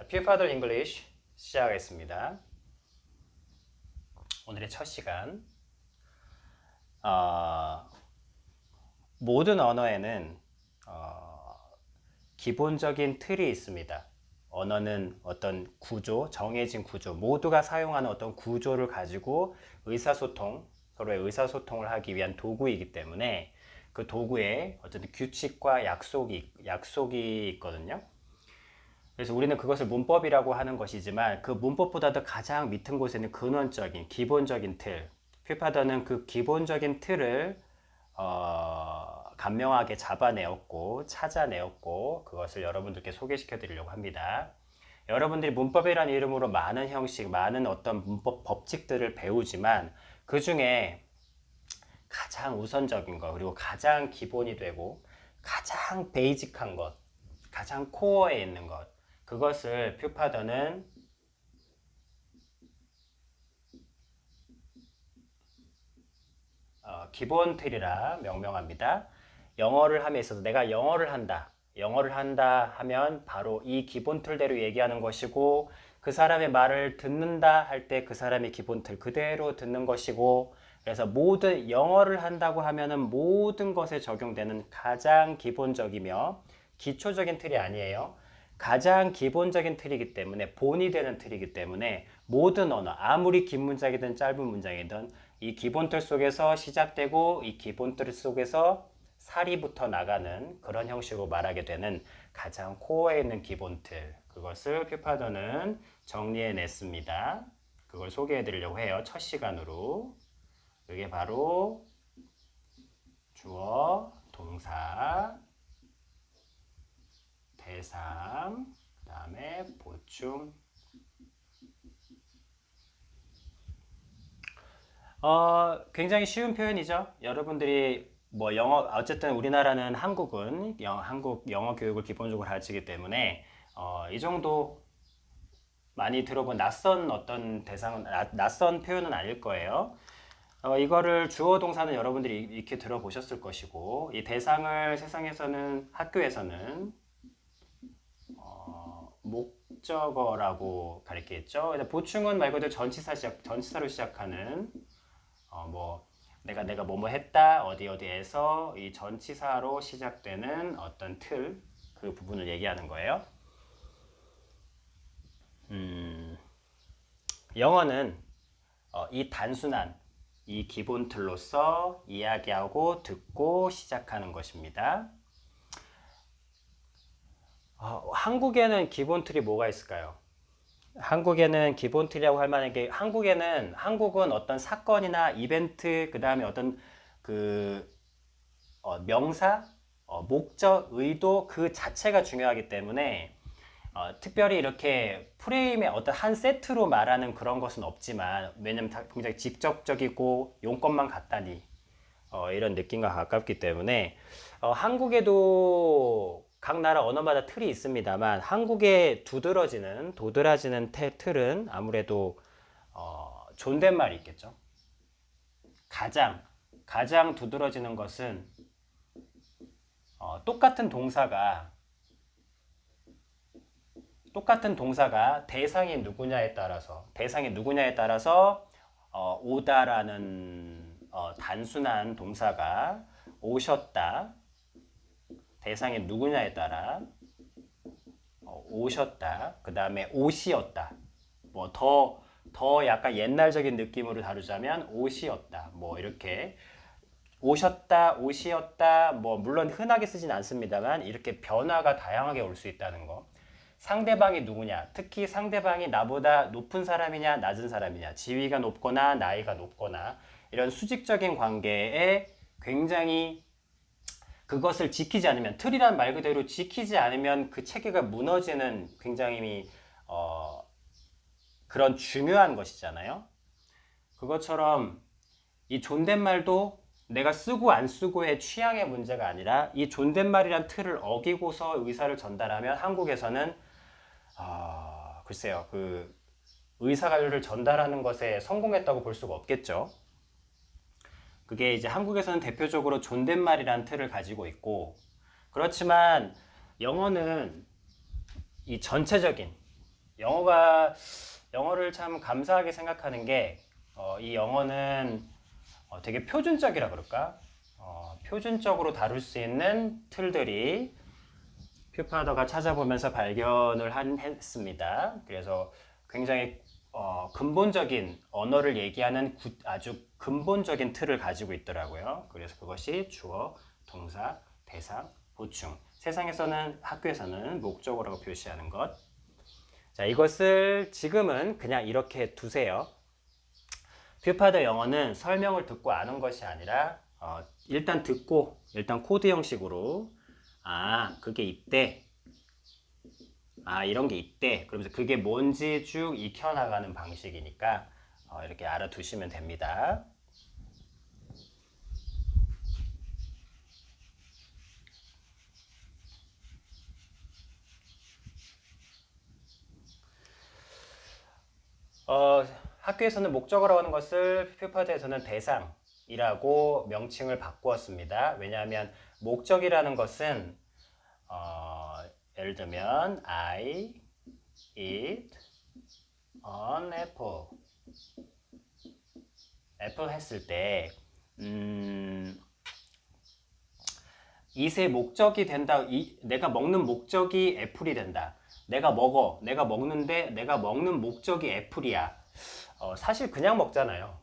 Pfather English 시작하겠습니다. 오늘의 첫 시간. 모든 언어에는 기본적인 틀이 있습니다. 언어는 어떤 구조, 정해진 구조, 모두가 사용하는 어떤 구조를 가지고 서로의 의사소통을 하기 위한 도구이기 때문에 그 도구에 어쨌든 규칙과 약속이 있거든요. 그래서 우리는 그것을 문법이라고 하는 것이지만 그 문법보다도 가장 밑은 곳에는 근원적인 기본적인 틀, 퓨파더는 그 기본적인 틀을 간명하게 잡아내었고 찾아내었고 그것을 여러분들께 소개시켜 드리려고 합니다. 여러분들이 문법이라는 이름으로 많은 형식, 많은 어떤 문법 법칙들을 배우지만 그 중에 가장 우선적인 것, 그리고 가장 기본이 되고 가장 베이직한 것, 가장 코어에 있는 것, 그것을 퓨파더는 기본 틀이라 명명합니다. 영어를 함에 있어서 내가 영어를 한다 하면 바로 이 기본 틀대로 얘기하는 것이고, 그 사람의 말을 듣는다 할 때 그 사람의 기본 틀 그대로 듣는 것이고, 그래서 모든 영어를 한다고 하면은 모든 것에 적용되는 가장 기본적이며 기초적인 틀이 아니에요. 가장 기본적인 틀이기 때문에, 본이 되는 틀이기 때문에 모든 언어, 아무리 긴 문장이든 짧은 문장이든 이 기본 틀 속에서 시작되고 이 기본 틀 속에서 사리부터 나가는 그런 형식으로 말하게 되는 가장 코어에 있는 기본 틀, 그것을 퓨파더는 정리해 냈습니다. 그걸 소개해 드리려고 해요. 첫 시간으로. 이게 바로 주어, 동사, 대상, 그 다음에 보충. 굉장히 쉬운 표현이죠. 여러분들이 뭐 영어, 어쨌든 우리나라는 한국은 한국 영어 교육을 기본적으로 가르치기 때문에 이 정도 많이 들어본 낯선 어떤 대상은, 낯선 표현은 아닐 거예요. 이거를 주어 동사는 여러분들이 이렇게 들어보셨을 것이고, 이 대상을 세상에서는, 학교에서는 목적어라고 가리키겠죠. 보충은 말 그대로 전치사로 시작하는 뭐 내가 뭐뭐 했다, 어디에서, 이 전치사로 시작되는 어떤 틀, 그 부분을 얘기하는 거예요. 영어는 이 단순한 이 기본 틀로서 이야기하고 듣고 시작하는 것입니다. 한국에는 기본 틀이 뭐가 있을까요? 한국에는 기본 틀이라고 할 만한 게, 한국은 어떤 사건이나 이벤트, 그 다음에 어떤 그 명사, 목적, 의도 그 자체가 중요하기 때문에 특별히 이렇게 프레임의 어떤 한 세트로 말하는 그런 것은 없지만, 왜냐면 다 굉장히 직접적이고 용건만 같다니 이런 느낌과 가깝기 때문에 한국에도 각 나라 언어마다 틀이 있습니다만, 한국의 도드라지는 틀은 아무래도 존댓말이 있겠죠. 가장 두드러지는 것은 똑같은 동사가 대상이 누구냐에 따라서 오다라는 단순한 동사가 오셨다, 대상이 누구냐에 따라 오셨다, 그 다음에 옷이었다, 뭐 더 약간 옛날적인 느낌으로 다루자면 옷이었다, 뭐 이렇게 오셨다, 옷이었다, 뭐 물론 흔하게 쓰진 않습니다만 이렇게 변화가 다양하게 올 수 있다는 거. 상대방이 누구냐, 특히 상대방이 나보다 높은 사람이냐 낮은 사람이냐, 지위가 높거나 나이가 높거나, 이런 수직적인 관계에 굉장히 그것을 지키지 않으면, 틀이란 말 그대로 지키지 않으면 그 체계가 무너지는 굉장히 그런 중요한 것이잖아요. 그것처럼 이 존댓말도 내가 쓰고 안 쓰고의 취향의 문제가 아니라, 이 존댓말이란 틀을 어기고서 의사를 전달하면 한국에서는 글쎄요, 그 의사관료를 전달하는 것에 성공했다고 볼 수가 없겠죠. 그게 이제 한국에서는 대표적으로 존댓말이란 틀을 가지고 있고, 그렇지만 영어는 이 전체적인 영어를 참 감사하게 생각하는 게, 이 영어는 되게 표준적이라 그럴까? 표준적으로 다룰 수 있는 틀들이 퓨파더가 찾아보면서 발견을 했습니다. 그래서 굉장히 근본적인 언어를 얘기하는 아주 근본적인 틀을 가지고 있더라고요. 그래서 그것이 주어, 동사, 대상, 보충. 세상에서는, 학교에서는 목적어라고 표시하는 것. 자, 이것을 지금은 그냥 이렇게 두세요. 퓨파더 영어는 설명을 듣고 아는 것이 아니라 일단 듣고 일단 코드 형식으로 그게 있대. 이런 게 있대. 그러면서 그게 뭔지 쭉 익혀나가는 방식이니까 이렇게 알아두시면 됩니다. 학교에서는 목적어라고 하는 것을 퓨파드에서는 대상이라고 명칭을 바꾸었습니다. 왜냐하면 목적이라는 것은 예를 들면 I eat an apple. 애플 했을 때 eat의 목적이 된다. 내가 먹는 목적이 애플이 된다. 내가 먹는데 내가 먹는 목적이 애플이야. 사실 그냥 먹잖아요.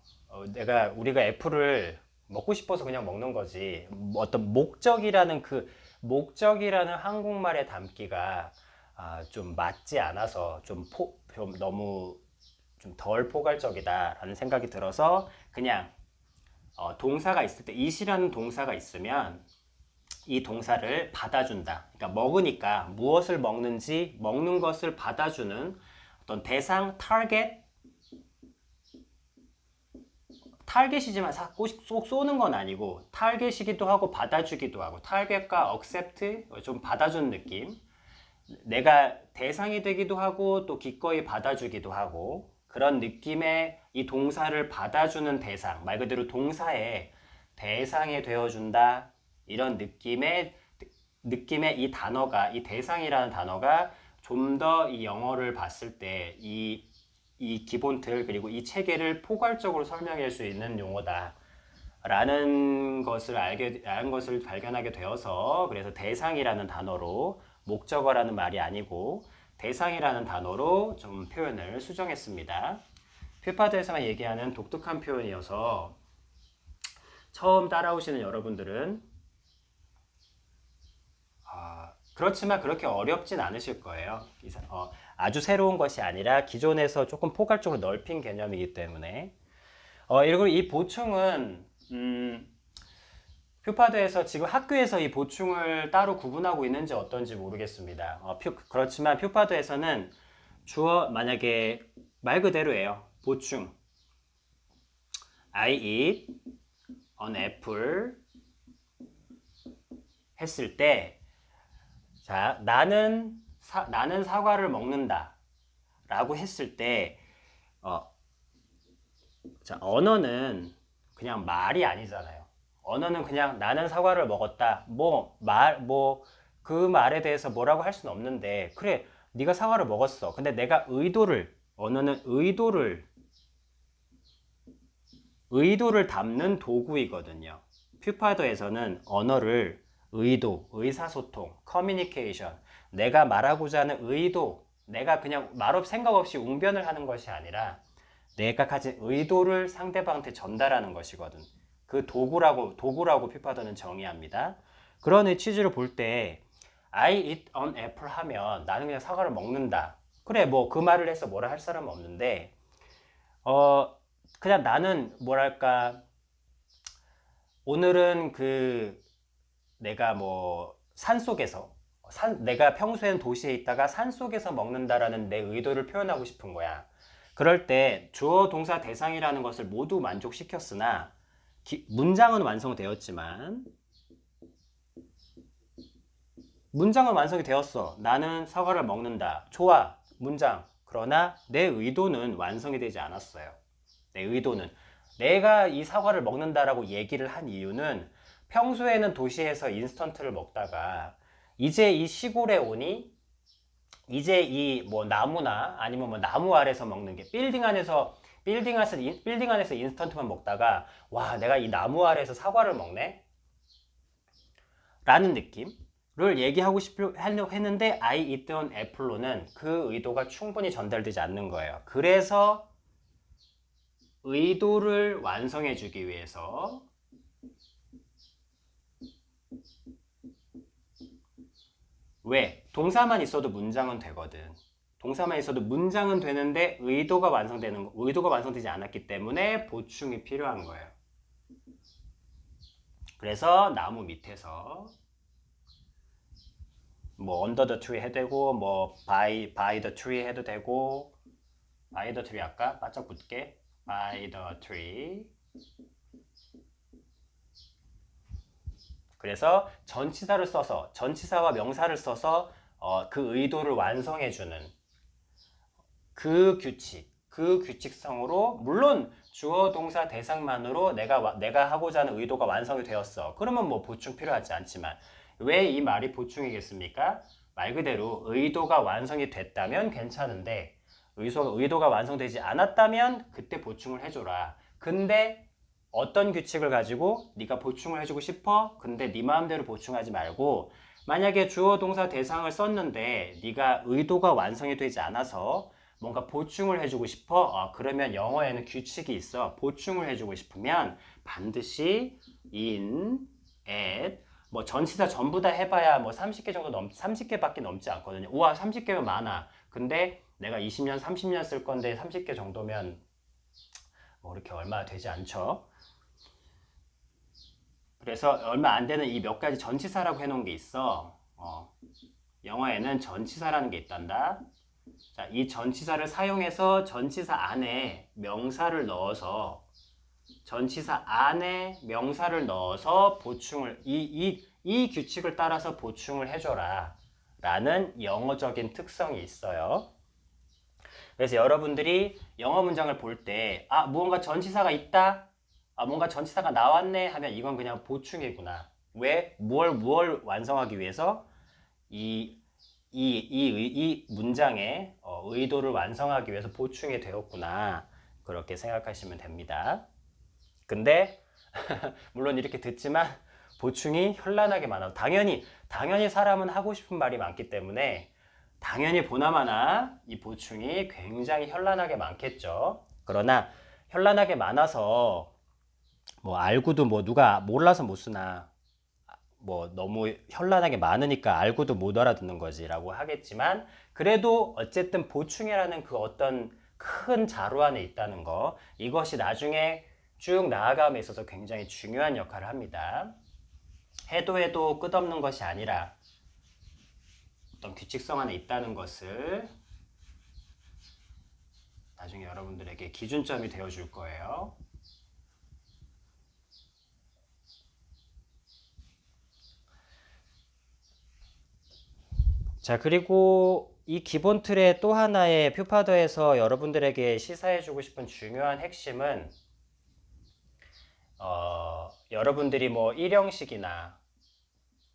우리가 애플을 먹고 싶어서 그냥 먹는 거지. 어떤 목적이라는 한국말의 담기가 좀 맞지 않아서 좀 너무 좀 덜 포괄적이다라는 생각이 들어서 그냥 동사가 있을 때 it이라는 동사가 있으면 이 동사를 받아준다. 그러니까 먹으니까 무엇을 먹는지 먹는 것을 받아주는 어떤 대상, 타겟이지만 꼭 쏘는 건 아니고 타겟이기도 하고 받아주기도 하고 타겟과 accept 좀 받아주는 느낌. 내가 대상이 되기도 하고 또 기꺼이 받아주기도 하고 그런 느낌의 이 동사를 받아주는 대상, 말 그대로 동사의 대상이 되어준다. 이런 느낌의 이 단어가, 이 대상이라는 단어가 좀 더 이 영어를 봤을 때 이 기본 틀 그리고 이 체계를 포괄적으로 설명할 수 있는 용어다. 라는 것을 발견하게 되어서 그래서 대상이라는 단어로 목적어라는 말이 아니고 대상이라는 단어로 좀 표현을 수정했습니다. 퓨파드에서만 얘기하는 독특한 표현이어서 처음 따라오시는 여러분들은 그렇지만 그렇게 어렵진 않으실 거예요. 아주 새로운 것이 아니라 기존에서 조금 포괄적으로 넓힌 개념이기 때문에 그리고 이 보충은 퓨파드에서 지금 학교에서 이 보충을 따로 구분하고 있는지 어떤지 모르겠습니다. 그렇지만 퓨파드에서는 만약에 말 그대로예요. 보충. I eat an apple 했을 때 자, 나는 사과를 먹는다 라고 했을 때 자, 언어는 그냥 말이 아니잖아요. 언어는 그냥 나는 사과를 먹었다. 그 말에 대해서 뭐라고 할 수는 없는데, 그래, 네가 사과를 먹었어. 근데 내가 언어는 의도를 담는 도구이거든요. 퓨파더에서는 언어를 의사소통, 커뮤니케이션, 내가 말하고자 하는 의도, 내가 그냥 생각 없이 웅변을 하는 것이 아니라 내가 가진 의도를 상대방한테 전달하는 것이거든. 그 도구라고 퓨파더는 정의합니다. 그런 취지를 볼 때 I eat an apple 하면 나는 그냥 사과를 먹는다. 그래, 뭐 그 말을 해서 뭐라 할 사람은 없는데 그냥 나는 뭐랄까 오늘은 내가 뭐 산속에서 내가 평소엔 도시에 있다가 산속에서 먹는다라는 내 의도를 표현하고 싶은 거야. 그럴 때 주어 동사 대상이라는 것을 모두 만족시켰으나 문장은 완성되었지만 문장은 완성이 되었어. 나는 사과를 먹는다. 좋아. 문장. 그러나 내 의도는 완성이 되지 않았어요. 내 의도는 내가 이 사과를 먹는다라고 얘기를 한 이유는 평소에는 도시에서 인스턴트를 먹다가 이제 이 시골에 오니 이제 이 뭐 나무나 아니면 뭐 나무 아래서 먹는 게 빌딩 안에서 인스턴트만 먹다가 와 내가 이 나무 아래에서 사과를 먹네 라는 느낌을 얘기하고 싶으려고 했는데 I eat an apple로는 그 의도가 충분히 전달되지 않는 거예요. 그래서 의도를 완성해 주기 위해서 왜? 동사만 있어도 문장은 되거든. 동사만 있어도 문장은 되는데 의도가 완성되지 않았기 때문에 보충이 필요한 거예요. 그래서 나무 밑에서 뭐 under the tree 해도 되고 뭐 by the tree 해도 되고 by the tree 할까? 바짝 붙게 by the tree. 그래서 전치사와 명사를 써서 그 의도를 완성해주는 그 규칙성으로 물론 주어 동사 대상만으로 내가 하고자 하는 의도가 완성이 되었어. 그러면 뭐 보충 필요하지 않지만 왜 이 말이 보충이겠습니까? 말 그대로 의도가 완성이 됐다면 괜찮은데 의도가 완성되지 않았다면 그때 보충을 해줘라. 근데 어떤 규칙을 가지고 네가 보충을 해주고 싶어? 근데 네 마음대로 보충하지 말고 만약에 주어 동사 대상을 썼는데 네가 의도가 완성이 되지 않아서 뭔가 보충을 해주고 싶어? 그러면 영어에는 규칙이 있어. 보충을 해주고 싶으면 반드시 in, at, 뭐 전치사 전부 다 해봐야 뭐 30개 정도 30개밖에 넘지 않거든요. 우와 30개면 많아. 근데 내가 20년, 30년 쓸 건데 30개 정도면 뭐 이렇게 얼마 되지 않죠. 그래서 얼마 안 되는 이 몇 가지 전치사라고 해놓은 게 있어. 영어에는 전치사라는 게 있단다. 자, 이 전치사를 사용해서 전치사 안에 명사를 넣어서 보충을 이 규칙을 따라서 보충을 해줘라 라는 영어적인 특성이 있어요. 그래서 여러분들이 영어 문장을 볼 때 무언가 전치사가 있다, 뭔가 전치사가 나왔네 하면 이건 그냥 보충이구나. 왜? 무얼 완성하기 위해서 이 문장의 의도를 완성하기 위해서 보충이 되었구나. 그렇게 생각하시면 됩니다. 근데 물론 이렇게 듣지만 보충이 현란하게 많아. 당연히 사람은 하고 싶은 말이 많기 때문에 당연히 보나마나 이 보충이 굉장히 현란하게 많겠죠. 그러나 현란하게 많아서 뭐 알고도 뭐 누가 몰라서 못 쓰나 뭐 너무 현란하게 많으니까 알고도 못 알아듣는 거지라고 하겠지만 그래도 어쨌든 보충이라는 그 어떤 큰 자루 안에 있다는 거 이것이 나중에 쭉 나아감에 있어서 굉장히 중요한 역할을 합니다. 해도 끝없는 것이 아니라 어떤 규칙성 안에 있다는 것을 나중에 여러분들에게 기준점이 되어줄 거예요. 자, 그리고 이 기본 틀의 또 하나의 퓨파더에서 여러분들에게 시사해주고 싶은 중요한 핵심은 여러분들이 뭐 1형식이나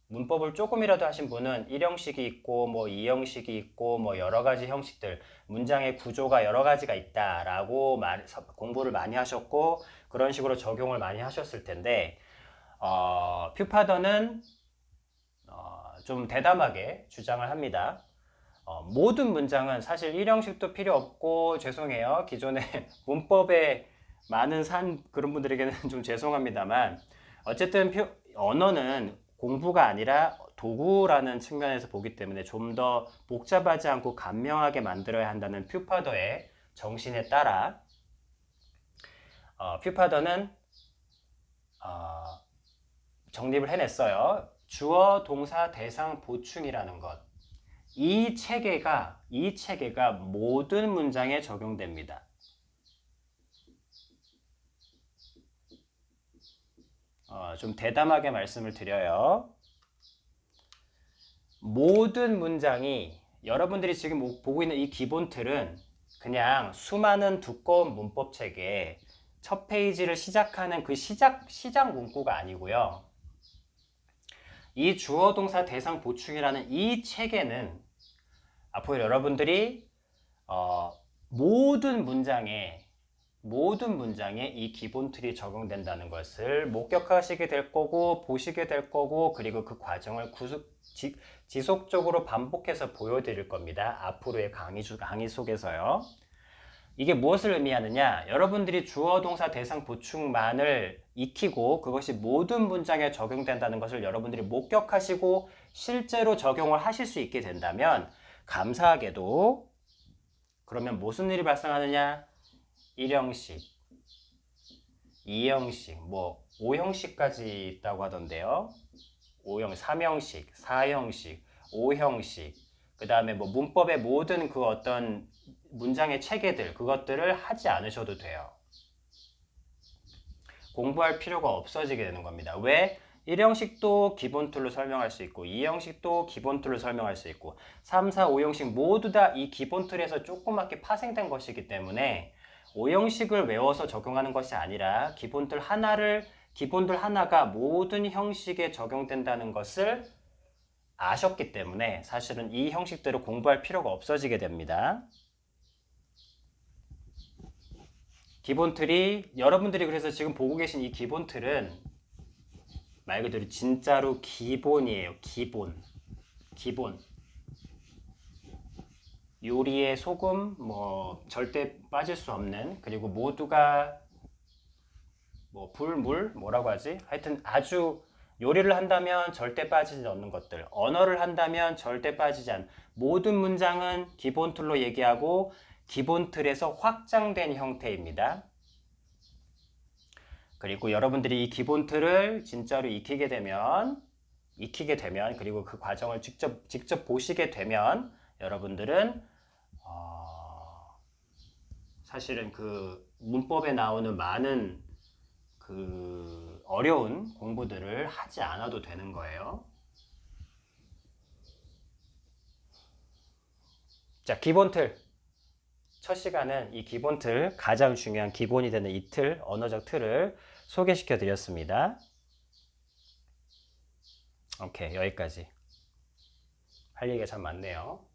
문법을 조금이라도 하신 분은 1형식이 있고 뭐 2형식이 있고 뭐 여러 가지 형식들 문장의 구조가 여러 가지가 있다라고 공부를 많이 하셨고 그런 식으로 적용을 많이 하셨을 텐데 퓨파더는 좀 대담하게 주장을 합니다. 모든 문장은 사실 1형식도 필요 없고 죄송해요. 기존의 문법에 많은 그런 분들에게는 좀 죄송합니다만 어쨌든 언어는 공부가 아니라 도구라는 측면에서 보기 때문에 좀 더 복잡하지 않고 간명하게 만들어야 한다는 퓨파더의 정신에 따라 퓨파더는 정립을 해냈어요. 주어, 동사, 대상, 보충이라는 것. 이 체계가 모든 문장에 적용됩니다. 좀 대담하게 말씀을 드려요. 모든 문장이 여러분들이 지금 보고 있는 이 기본 틀은 그냥 수많은 두꺼운 문법 체계에 첫 페이지를 시작하는 그 시작 문구가 아니고요. 이 주어 동사 대상 보충이라는 이 체계는 앞으로 여러분들이 모든 문장에 이 기본 틀이 적용된다는 것을 목격하시게 될 거고 보시게 될 거고 그리고 그 과정을 지속적으로 반복해서 보여드릴 겁니다. 앞으로의 강의 속에서요. 이게 무엇을 의미하느냐? 여러분들이 주어, 동사, 대상, 보충만을 익히고 그것이 모든 문장에 적용된다는 것을 여러분들이 목격하시고 실제로 적용을 하실 수 있게 된다면 감사하게도 그러면 무슨 일이 발생하느냐? 1형식, 2형식, 5형식까지 있다고 하던데요. 3형식, 4형식, 5형식, 그 다음에 문법의 모든 그 어떤 문장의 체계들, 그것들을 하지 않으셔도 돼요. 공부할 필요가 없어지게 되는 겁니다. 왜? 1형식도 기본 툴로 설명할 수 있고 2형식도 기본 툴로 설명할 수 있고 3, 4, 5형식 모두 다 이 기본 툴에서 조그맣게 파생된 것이기 때문에 5형식을 외워서 적용하는 것이 아니라 기본 툴 하나가 모든 형식에 적용된다는 것을 아셨기 때문에 사실은 이 형식대로 공부할 필요가 없어지게 됩니다. 기본 틀이 여러분들이 그래서 지금 보고 계신 이 기본 틀은 말 그대로 진짜로 기본이에요. 기본. 요리에 소금 절대 빠질 수 없는, 그리고 모두가 뭐라고 하지? 하여튼 아주 요리를 한다면 절대 빠지지 않는 것들, 언어를 한다면 절대 빠지지 않는 모든 문장은 기본 틀로 얘기하고 기본 틀에서 확장된 형태입니다. 그리고 여러분들이 이 기본 틀을 진짜로 익히게 되면 그리고 그 과정을 직접 보시게 되면 여러분들은 사실은 그 문법에 나오는 많은 그 어려운 공부들을 하지 않아도 되는 거예요. 자, 기본 틀. 첫 시간은 이 기본 틀, 가장 중요한 기본이 되는 이 틀, 언어적 틀을 소개시켜 드렸습니다. 오케이, 여기까지. 할 얘기가 참 많네요.